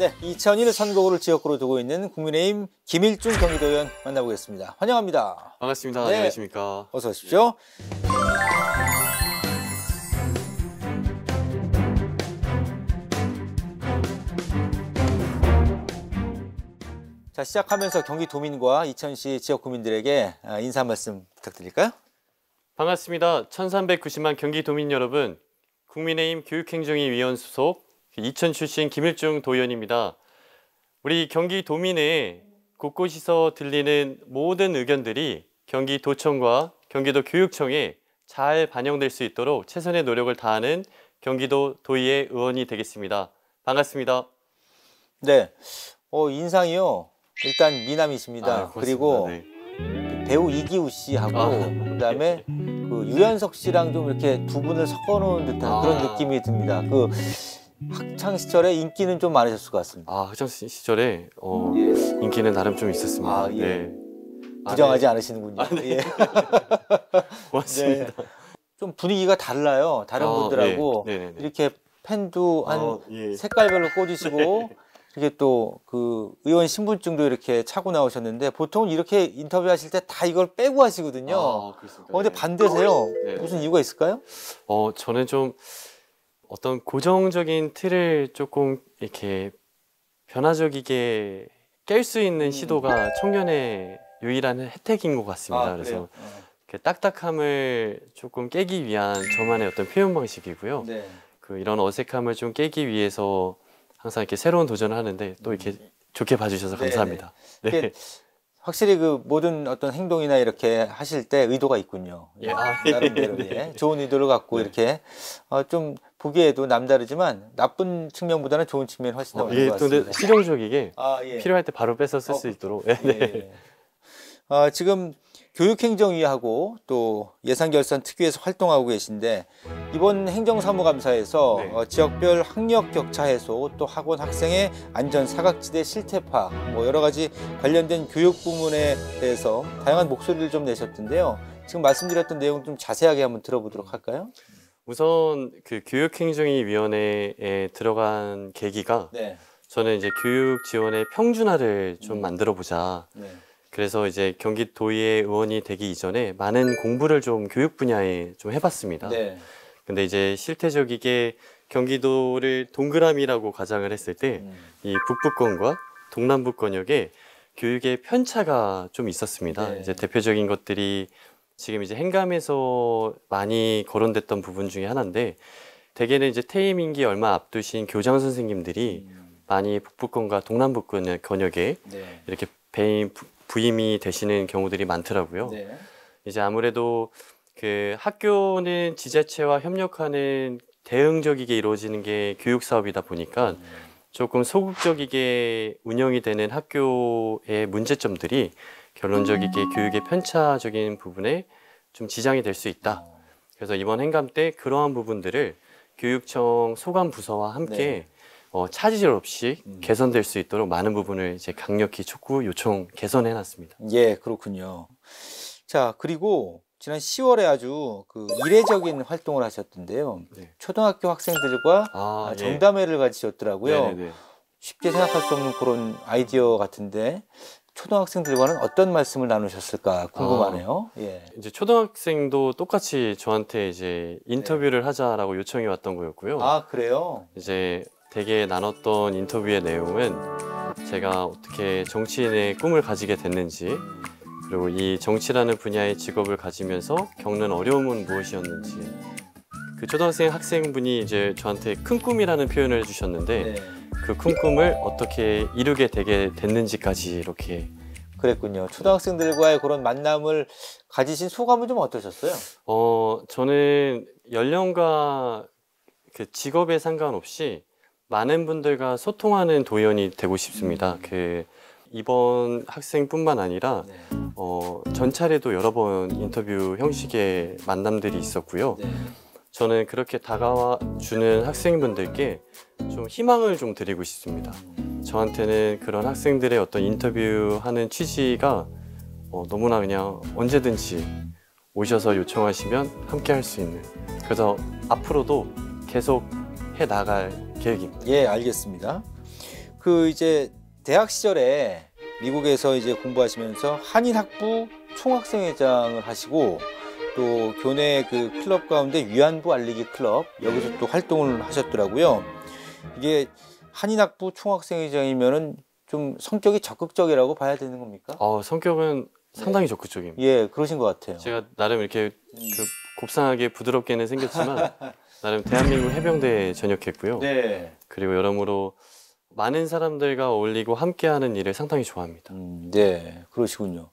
네, 2001 선거구를 지역구로 두고 있는 국민의힘 김일중 경기도의원 만나보겠습니다. 환영합니다. 반갑습니다. 네. 안녕하십니까. 어서 오십시오. 자, 시작하면서 경기도민과 이천시 지역 구민들에게 인사 말씀 부탁드릴까요? 반갑습니다. 1390만 경기도민 여러분, 국민의힘 교육행정위위원 수속 이천 출신 김일중 도의원입니다. 우리 경기도민의 곳곳에서 들리는 모든 의견들이 경기도청과 경기도 교육청에 잘 반영될 수 있도록 최선의 노력을 다하는 경기도 도의회 의원이 되겠습니다. 반갑습니다. 네, 인상이요. 일단 미남이십니다. 그리고 네. 배우 이기우 씨하고 그다음에 그 유연석 씨랑 좀 이렇게 두 분을 섞어놓은 듯한 그런 느낌이 듭니다. 그 학창 시절에 인기는 좀 많으셨을 것 같습니다. 학창 시절에 예. 인기는 나름 좀 있었습니다. 예. 네. 부정하지 네. 않으시는군요. 네. 예. 고맙습니다. 네. 좀 분위기가 달라요. 다른 분들하고 네. 이렇게 펜도 한 예. 색깔별로 꽂으시고 이렇게 또 그 의원 신분증도 이렇게 차고 나오셨는데 보통은 이렇게 인터뷰하실 때 다 이걸 빼고 하시거든요. 그렇습니까? 근데 반대세요. 네. 무슨 이유가 있을까요? 저는 좀 어떤 고정적인 틀을 조금 이렇게 변화적이게 깰 수 있는 시도가 청년의 유일한 혜택인 것 같습니다. 그래서 이렇게 딱딱함을 조금 깨기 위한 저만의 어떤 표현 방식이고요. 네. 이런 어색함을 좀 깨기 위해서 항상 이렇게 새로운 도전을 하는데 또 이렇게 좋게 봐주셔서 감사합니다. 네. 확실히 그 모든 어떤 행동이나 이렇게 하실 때 의도가 있군요. 예. 나름대로 네. 좋은 의도를 갖고 네. 이렇게 좀 보기에도 남다르지만 나쁜 측면보다는 좋은 측면이 훨씬 더 많은 것 같습니다. 근데 실용적이게 예. 필요할 때 바로 뺏어 쓸 수 있도록. 네. 지금 교육행정위하고 또 예산결산특위에서 활동하고 계신데 이번 행정사무감사에서 네. 지역별 학력 격차 해소 또 학원 학생의 안전 사각지대 실태파 뭐 여러 가지 관련된 교육 부문에 대해서 다양한 목소리를 좀 내셨던데요. 지금 말씀드렸던 내용 좀 자세하게 한번 들어보도록 할까요? 우선 그 교육행정위원회에 들어간 계기가 네. 저는 이제 교육 지원의 평준화를 좀 만들어 보자. 네. 그래서 이제 경기도의회 의원이 되기 이전에 많은 공부를 좀 교육 분야에 좀 해봤습니다. 네. 근데 이제 실태적이게 경기도를 동그라미라고 가정을 했을 때 이 북부권과 동남부권역에 교육의 편차가 좀 있었습니다. 네. 이제 대표적인 것들이 지금 이제 행감에서 많이 거론됐던 부분 중에 하나인데 대개는 이제 퇴임 임기 얼마 앞두신 교장 선생님들이 많이 북부권과 동남부권역에 네. 이렇게 부임이 되시는 경우들이 많더라고요. 네. 이제 아무래도 그 학교는 지자체와 협력하는 대응적이게 이루어지는 게 교육 사업이다 보니까 조금 소극적이게 운영이 되는 학교의 문제점들이 결론적이게 교육의 편차적인 부분에 좀 지장이 될 수 있다. 그래서 이번 행감 때 그러한 부분들을 교육청 소관 부서와 함께 차질 없이 개선될 수 있도록 많은 부분을 이제 강력히 촉구 요청 개선해 놨습니다. 예, 그렇군요. 자, 그리고 지난 10월에 아주 그 이례적인 활동을 하셨던데요. 네. 초등학교 학생들과 예. 정담회를 가지셨더라고요. 네네네. 쉽게 생각할 수 없는 그런 아이디어 같은데 초등학생들과는 어떤 말씀을 나누셨을까 궁금하네요. 예. 이제 초등학생도 똑같이 저한테 이제 인터뷰를 하자라고 요청이 왔던 거였고요. 아, 그래요? 이제 되게 나눴던 인터뷰의 내용은 제가 어떻게 정치인의 꿈을 가지게 됐는지, 그리고 이 정치라는 분야의 직업을 가지면서 겪는 어려움은 무엇이었는지, 그 초등학생 학생분이 이제 저한테 큰 꿈이라는 표현을 해주셨는데 네. 그 큰 꿈을 어떻게 이루게 되게 됐는지까지 이렇게. 그랬군요. 초등학생들과의 그런 만남을 가지신 소감은 좀 어떠셨어요? 저는 연령과 그 직업에 상관없이 많은 분들과 소통하는 도의원이 되고 싶습니다. 이번 학생뿐만 아니라 네. 전차례도 여러 번 인터뷰 형식의 만남들이 있었고요. 네. 저는 그렇게 다가와 주는 학생분들께 좀 희망을 좀 드리고 싶습니다. 저한테는 그런 학생들의 어떤 인터뷰하는 취지가 너무나 그냥 언제든지 오셔서 요청하시면 함께 할 수 있는, 그래서 앞으로도 계속 해 나갈 계획입니다. 예, 알겠습니다. 그 이제 대학 시절에 미국에서 이제 공부하시면서 한인학부 총학생회장을 하시고 또 교내 그 클럽 가운데 위안부 알리기 클럽 여기서 또 활동을 하셨더라고요. 이게 한인학부 총학생회장이면은 좀 성격이 적극적이라고 봐야 되는 겁니까? 성격은 상당히 적극적입니다. 예, 그러신 것 같아요. 제가 나름 이렇게 그 곱상하게 부드럽게는 생겼지만 나름 대한민국 해병대에 전역했고요. 네. 그리고 여러모로 많은 사람들과 어울리고 함께하는 일을 상당히 좋아합니다. 네, 그러시군요.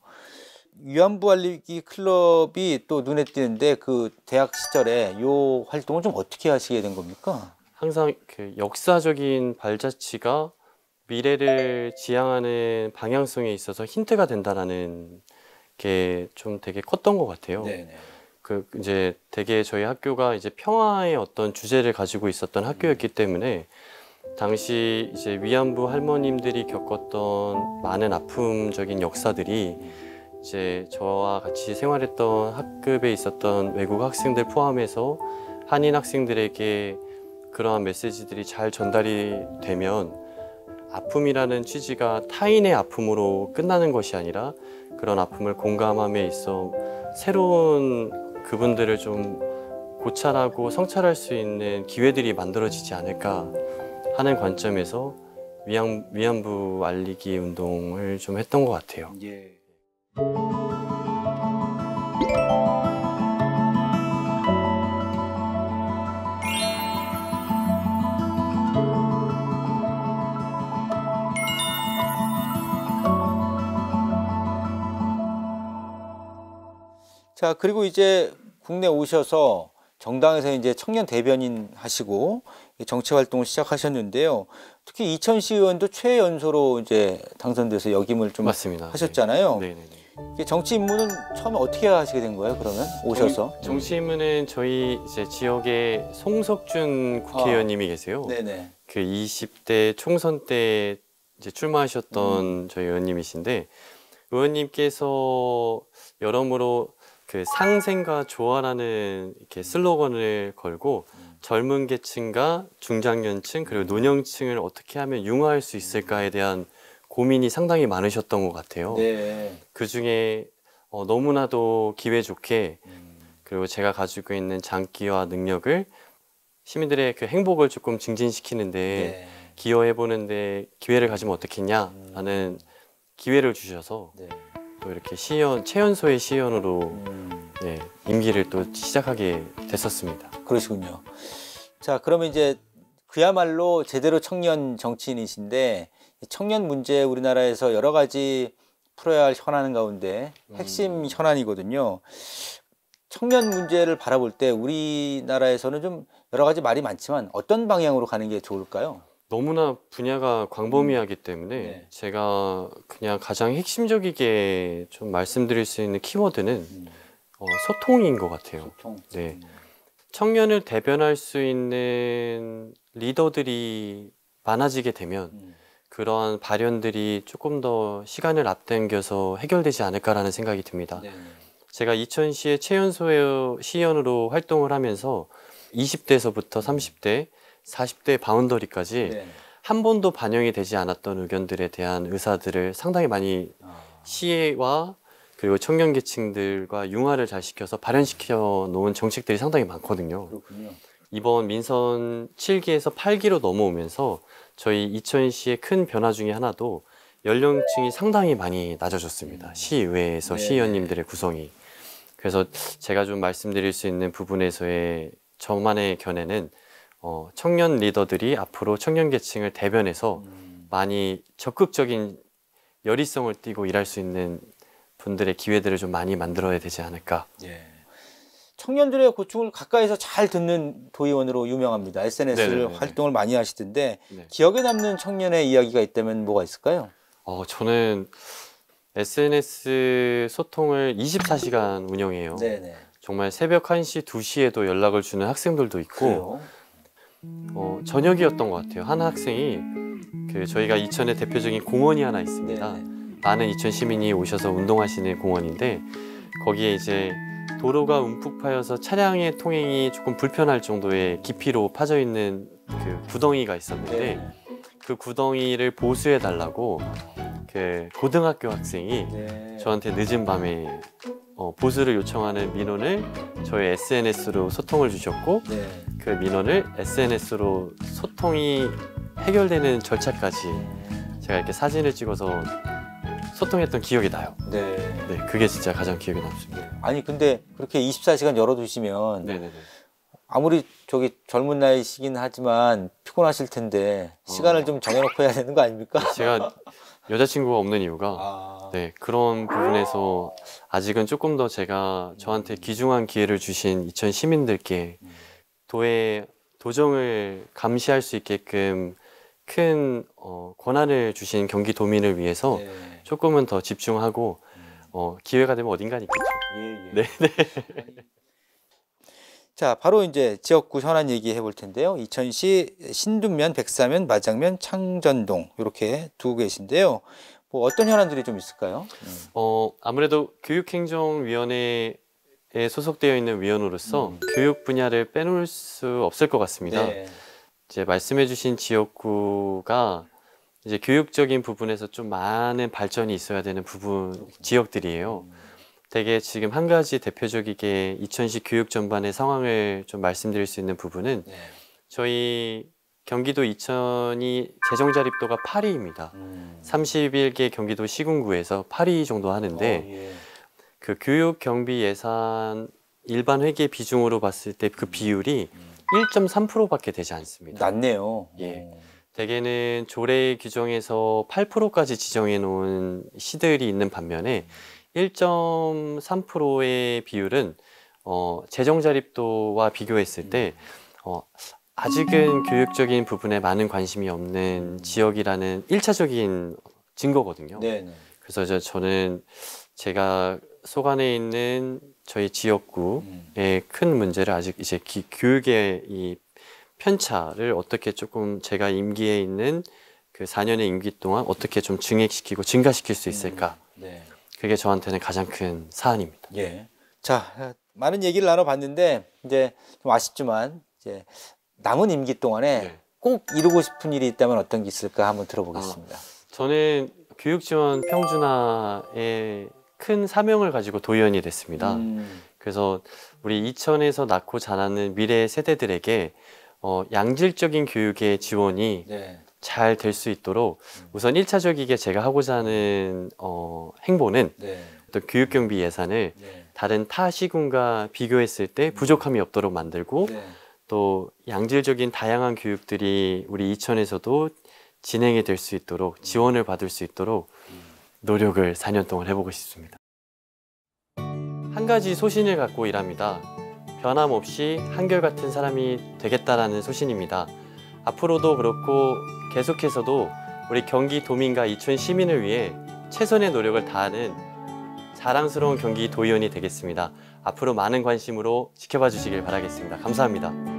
위안부 알리기 클럽이 또 눈에 띄는데 그 대학 시절에 요 활동을 좀 어떻게 하시게 된 겁니까? 항상 그 역사적인 발자취가 미래를 지향하는 방향성에 있어서 힌트가 된다라는 게 좀 되게 컸던 것 같아요. 네네. 그 이제 되게 저희 학교가 이제 평화의 어떤 주제를 가지고 있었던 학교였기 때문에 당시 이제 위안부 할머님들이 겪었던 많은 아픔적인 역사들이 이제 저와 같이 생활했던 학급에 있었던 외국 학생들 포함해서 한인 학생들에게 그러한 메시지들이 잘 전달이 되면 아픔이라는 취지가 타인의 아픔으로 끝나는 것이 아니라 그런 아픔을 공감함에 있어 새로운 그분들을 좀 고찰하고 성찰할 수 있는 기회들이 만들어지지 않을까 하는 관점에서 위안부 알리기 운동을 좀 했던 것 같아요. 예. 자, 그리고 이제 국내 오셔서 정당에서 이제 청년 대변인 하시고 정치 활동을 시작하셨는데요. 특히 이천시 의원도 최연소로 이제 당선돼서 역임을 좀 맞습니다. 하셨잖아요. 네. 네네네. 이게 정치 입문은 처음에 어떻게 하시게 된 거예요? 그러면 오셔서? 정치인문은 저희 이제 지역에 송석준 국회의원님이 계세요. 네네. 그 20대 총선 때 이제 출마하셨던 저희 의원님이신데 의원님께서 여러모로 그 상생과 조화라는 이렇게 슬로건을 걸고 젊은 계층과 중장년층 그리고 노년층을 어떻게 하면 융화할 수 있을까에 대한 고민이 상당히 많으셨던 것 같아요. 네. 그 중에 너무나도 기회 좋게 그리고 제가 가지고 있는 장기와 능력을 시민들의 그 행복을 조금 증진시키는데 네. 기여해 보는데 기회를 가지면 어떻겠냐라는 기회를 주셔서 네. 또 이렇게 시의원 최연소의 시의원으로 네, 임기를 또 시작하게 됐었습니다. 그러시군요. 자, 그러면 이제 그야말로 제대로 청년 정치인이신데 청년 문제 우리나라에서 여러 가지 풀어야 할 현안 가운데 핵심 현안이거든요. 청년 문제를 바라볼 때 우리나라에서는 좀 여러 가지 말이 많지만 어떤 방향으로 가는 게 좋을까요? 너무나 분야가 광범위하기 때문에 네. 제가 그냥 가장 핵심적이게 좀 말씀드릴 수 있는 키워드는 소통인 것 같아요. 소통. 네. 청년을 대변할 수 있는 리더들이 많아지게 되면 그러한 발현들이 조금 더 시간을 앞당겨서 해결되지 않을까라는 생각이 듭니다. 네. 제가 이천시의 최연소 시의원으로 활동을 하면서 20대에서부터 30대, 40대 바운더리까지 네. 한 번도 반영이 되지 않았던 의견들에 대한 의사들을 상당히 많이 시의와 그리고 청년 계층들과 융화를 잘 시켜서 발현시켜 놓은 정책들이 상당히 많거든요. 그렇군요. 이번 민선 7기에서 8기로 넘어오면서 저희 이천시의 큰 변화 중에 하나도 연령층이 상당히 많이 낮아졌습니다. 시의회에서 네. 시의원님들의 구성이. 그래서 제가 좀 말씀드릴 수 있는 부분에서의 저만의 견해는 청년 리더들이 앞으로 청년 계층을 대변해서 많이 적극적인 열의성을 띠고 일할 수 있는 분들의 기회들을 좀 많이 만들어야 되지 않을까. 예. 청년들의 고충을 가까이서 잘 듣는 도의원으로 유명합니다. SNS를 네네네네. 활동을 많이 하시던데 네. 기억에 남는 청년의 이야기가 있다면 뭐가 있을까요? 저는 SNS 소통을 24시간 운영해요. 네네. 정말 새벽 1시, 2시에도 연락을 주는 학생들도 있고 그래요? 저녁이었던 것 같아요. 한 학생이 저희가 이천에 대표적인 공원이 하나 있습니다. 네네. 많은 이천 시민이 오셔서 운동하시는 공원인데 거기에 이제 도로가 움푹 파여서 차량의 통행이 조금 불편할 정도의 깊이로 파져 있는 그 구덩이가 있었는데 네. 그 구덩이를 보수해 달라고 그 고등학교 학생이 네. 저한테 늦은 밤에 보수를 요청하는 민원을 저희 SNS로 소통을 주셨고 네. 그 민원을 SNS로 소통이 해결되는 절차까지 제가 이렇게 사진을 찍어서 소통했던 기억이 나요. 네. 네, 그게 진짜 가장 기억에 남습니다. 아니 근데 그렇게 24시간 열어두시면 네네네. 아무리 저기 젊은 나이시긴 하지만 피곤하실 텐데 시간을 좀 정해놓고 해야 되는 거 아닙니까? 제가 여자친구가 없는 이유가 아, 네, 그런 부분에서 아직은 조금 더 제가 저한테 귀중한 기회를 주신 이천 시민들께 도정을 감시할 수 있게끔 큰 권한을 주신 경기도민을 위해서 네. 조금은 더 집중하고 기회가 되면 어딘가는 있겠죠. 예, 예. 네, 네. 자, 바로 이제 지역구 현안 얘기해 볼 텐데요. 이천시 신둔면, 백사면, 마장면, 창전동 이렇게 두고 계신데요. 뭐 어떤 현안들이 좀 있을까요? 아무래도 교육행정위원회에 소속되어 있는 위원으로서 교육 분야를 빼놓을 수 없을 것 같습니다. 네. 이제 말씀해주신 지역구가 이제 교육적인 부분에서 좀 많은 발전이 있어야 되는 지역들이에요. 되게 지금 한 가지 대표적이게 이천시 교육 전반의 상황을 좀 말씀드릴 수 있는 부분은 네. 저희 경기도 이천이 재정 자립도가 8위입니다. 31개 경기도 시군구에서 8위 정도 하는데 예. 그 교육 경비 예산 일반 회계 비중으로 봤을 때 그 비율이 1.3%밖에 되지 않습니다. 낮네요. 예. 대개는 조례 규정에서 8%까지 지정해 놓은 시들이 있는 반면에 1.3%의 비율은 재정 자립도와 비교했을 때 아직은 교육적인 부분에 많은 관심이 없는 지역이라는 1차적인 증거거든요. 네. 네. 그래서 저는 제가 속안에 있는 저희 지역구의 큰 문제를 아직 이제 교육의 이 편차를 어떻게 조금 제가 임기에 있는 그 4년의 임기 동안 어떻게 좀 증액시키고 증가시킬 수 있을까? 네. 그게 저한테는 가장 큰 사안입니다. 예. 자, 많은 얘기를 나눠봤는데 이제 좀 아쉽지만 이제 남은 임기 동안에 네. 꼭 이루고 싶은 일이 있다면 어떤 게 있을까 한번 들어보겠습니다. 저는 교육지원 평준화에 큰 사명을 가지고 도의원이 됐습니다. 그래서 우리 이천에서 낳고 자라는 미래 세대들에게 양질적인 교육의 지원이 네. 잘 될 수 있도록 우선 1차적이게 제가 하고자 하는 행보는 네. 또 교육경비 예산을 네. 다른 타 시군과 비교했을 때 부족함이 없도록 만들고 네. 또 양질적인 다양한 교육들이 우리 이천에서도 진행이 될 수 있도록 지원을 받을 수 있도록 노력을 4년 동안 해보고 싶습니다. 한 가지 소신을 갖고 일합니다. 변함없이 한결같은 사람이 되겠다라는 소신입니다. 앞으로도 그렇고 계속해서도 우리 경기도민과 이천 시민을 위해 최선의 노력을 다하는 자랑스러운 경기도의원이 되겠습니다. 앞으로 많은 관심으로 지켜봐 주시길 바라겠습니다. 감사합니다.